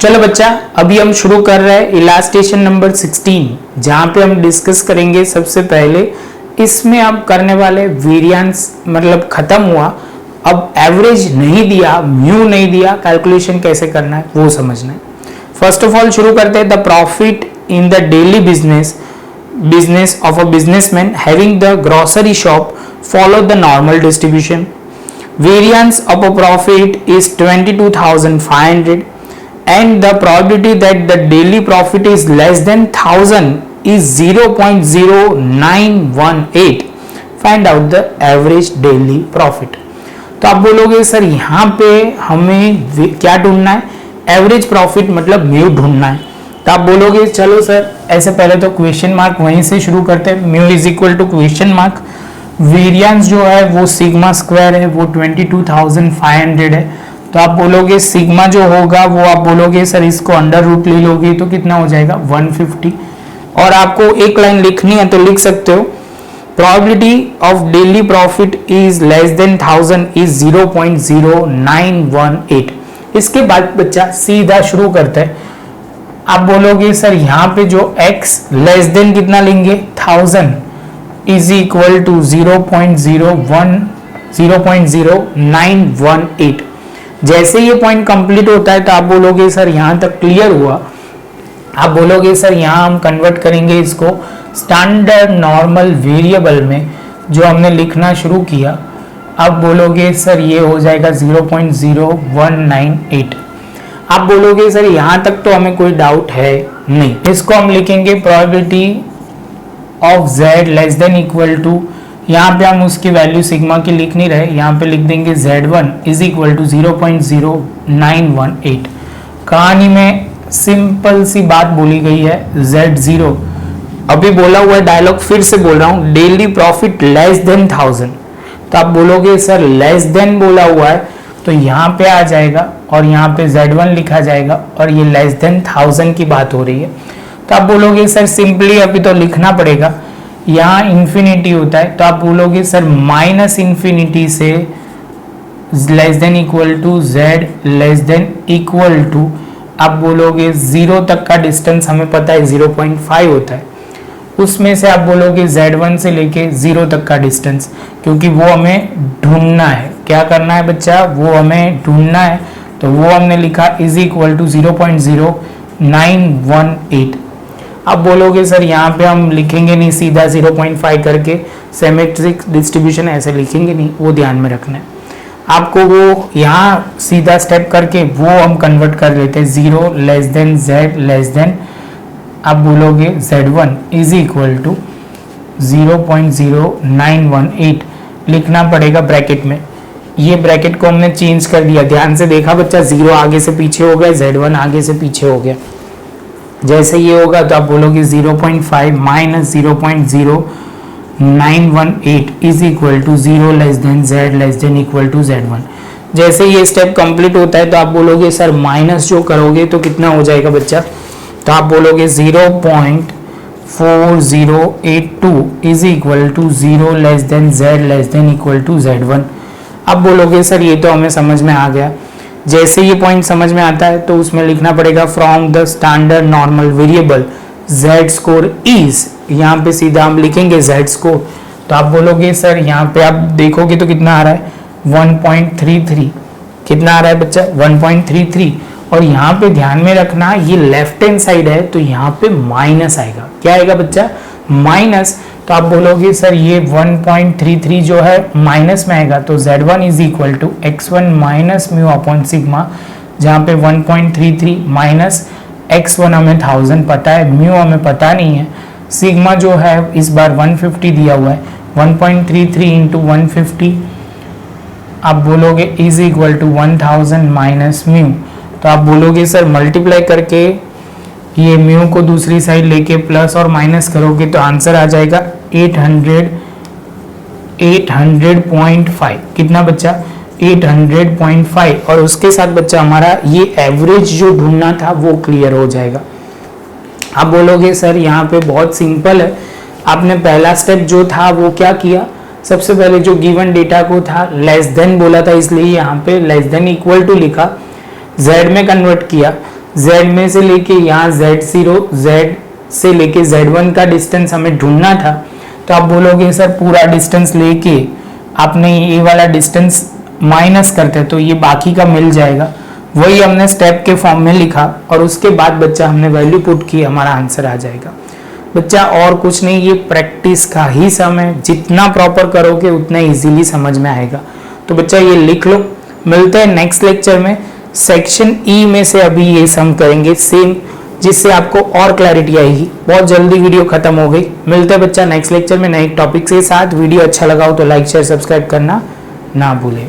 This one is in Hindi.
चलो बच्चा, अभी हम शुरू कर रहे हैं इलास्ट्रेशन नंबर 16, जहां पे हम डिस्कस करेंगे सबसे पहले इसमें आप करने वाले वेरिएंस, मतलब खत्म हुआ, अब एवरेज नहीं दिया, म्यू नहीं दिया, कैलकुलेशन कैसे करना है वो समझना है। फर्स्ट ऑफ ऑल शुरू करते हैं the profit in the daily business of a businessman having the grocery shop follow the normal distribution. Variance of a profit is 22,500 and the probability that the daily profit is less than 1000 is 0.0918. Find out the average daily profit. तो आप बोलोगे सर यहाँ पे हमें क्या ढूंढना है, एवरेज प्रॉफिट मतलब म्यू ढूंढना है। तो आप बोलोगे चलो सर ऐसे पहले तो क्वेश्चन मार्क वहीं से शुरू करते हैं, mu is equal to question mark, variance जो है वो सिग्मा स्क्वायर है, वो 22,500 है। तो आप बोलोगे सिग्मा जो होगा वो आप बोलोगे सर इसको अंडर रूट ले लोगे तो कितना हो जाएगा 150, और आपको एक लाइन लिखनी है तो लिख सकते हो probability of daily profit is less than 1000 is 0.0918। इसके बाद बच्चा सीधा शुरू करते हैं। आप बोलोगे सर यहाँ पे जो x लेस देन कितना लेंगे 1000 इज इक्वल टू 0.0918। जैसे ये पॉइंट कंप्लीट होता है तो आप बोलोगे सर यहाँ तक क्लियर हुआ। आप बोलोगे सर यहाँ हम कन्वर्ट करेंगे इसको स्टैंडर्ड नॉर्मल वेरिएबल में, जो हमने लिखना शुरू किया। आप बोलोगे सर ये हो जाएगा 0.0198। आप बोलोगे सर यहाँ तक तो हमें कोई डाउट है नहीं। इसको हम लिखेंगे probability of z less than equal to, यहाँ पे हम उसकी वैल्यू सिग्मा की लिख नहीं रहे, यहाँ पे लिख देंगे z1 इज इक्वल टू 0.0918। कहानी में सिंपल सी बात बोली गई है, z0 अभी बोला हुआ है, डायलॉग फिर से बोल रहा हूँ, डेली प्रॉफिट लेस देन 1000। तो आप बोलोगे सर लेस देन बोला हुआ है तो यहाँ पे आ जाएगा और यहाँ पे z1 लिखा जाएगा और ये लेस देन 1000 की बात हो रही है। तो आप बोलोगे सर सिंपली अभी तो लिखना पड़ेगा, यहाँ इंफिनिटी होता है तो आप बोलोगे सर माइनस इंफिनिटी से less than equal to z less than equal to, आप बोलोगे 0 तक का डिस्टेंस हमें पता है 0.5 होता है, उसमें से आप बोलोगे z1 से लेके 0 तक का डिस्टेंस, क्योंकि वो हमें ढूंढना है। क्या करना है बच्चा, वो हमें ढूंढना है, तो वो हमने लिखा इज इक्वल टू 0.0918। अब बोलोगे सर यहाँ पे हम लिखेंगे नहीं सीधा 0.5 करके, सिमेट्रिक डिस्ट्रीब्यूशन ऐसे लिखेंगे नहीं, वो ध्यान में रखना है आपको। वो यहाँ सीधा स्टेप करके वो हम कन्वर्ट कर लेते हैं 0 less than z less then, आप बोलोगे z1 इज इक्वल टू 0.0918 लिखना पड़ेगा ब्रैकेट में। ये ब्रैकेट को हमने चेंज कर दिया, ध्यान से देखा बच्चा, 0 आगे से पीछे हो गया, z1 आगे से पीछे हो गया। जैसे ये होगा तो आप बोलोगे 0.5 minus 0.0918 is equal to 0 less than z less than equal to z1। जैसे ये स्टेप कंप्लीट होता है तो आप बोलोगे सर माइनस जो करोगे तो कितना हो जाएगा बच्चा, तो आप बोलोगे 0.4082 is equal to 0 less than z less than equal to z1। अब बोलोगे सर ये तो हमें समझ में आ गया। जैसे ये पॉइंट समझ में आता है तो उसमें लिखना पड़ेगा from the standard normal variable z score is, यहाँ पे सीधा हम लिखेंगे z स्कोर। तो आप बोलोगे सर यहाँ पे आप देखोगे तो कितना आ रहा है 1.33, कितना आ रहा है बच्चा 1.33, और यहाँ पे ध्यान में रखना ये लेफ्ट हैंड साइड है तो यहाँ पे माइनस आएगा। क्या आएगा बच्चा, माइनस। तो आप बोलोगे सर ये 1.33 जो है माइनस में आएगा, तो z1 is equal to x1 minus mu upon sigma, जहाँ पे 1.33 माइनस x1 हमें 1000 पता है, म्यू हमें पता नहीं है, सिग्मा जो है इस बार 150 दिया हुआ है, 1.33 इंटू 150 आप बोलोगे is equal to 1000 minus mu. तो आप बोलोगे सर मल्टीप्लाई करके ये म्यू को दूसरी साइड लेके प्लस और माइनस करोगे तो आंसर आ जाएगा 800.5। कितना बच्चा 800.5, और उसके साथ बच्चा हमारा ये एवरेज जो ढूंढना था वो क्लियर हो जाएगा। आप बोलोगे सर यहाँ पे बहुत सिंपल है, आपने पहला स्टेप जो था वो क्या किया, सबसे पहले जो गिवन डेटा को था लेस देन बोला था, इसलिए यहाँ पे लेस देन इक्वल टू लिखा, z में कन्वर्ट किया, z में से लेके यहाँ z0 z से लेके z1 का डिस्टेंस हमें ढूंढना था, तो आप बोलोगे सर पूरा डिस्टेंस लेके आपने ये वाला डिस्टेंस माइनस करते तो ये बाकी का मिल जाएगा। वही हमने स्टेप के फॉर्म में लिखा और उसके बाद बच्चा हमने वैल्यू पुट की, हमारा आंसर आ जाएगा। बच्चा और कुछ नहीं, ये प्रैक्टिस का ही सम है, जितना प्रॉपर करोगे उतना इजीली समझ में आएगा। तो बच्चा ये लिख लो। मिलते हैं नेक्स्ट लेक्चर में, सेक्शन ई में से अभी ये सम करेंगे सेम, जिससे आपको और क्लैरिटी आएगी। बहुत जल्दी वीडियो खत्म हो गई। मिलते हैं बच्चा नेक्स्ट लेक्चर में नए टॉपिक के साथ। वीडियो अच्छा लगा हो तो लाइक शेयर सब्सक्राइब करना ना भूलें।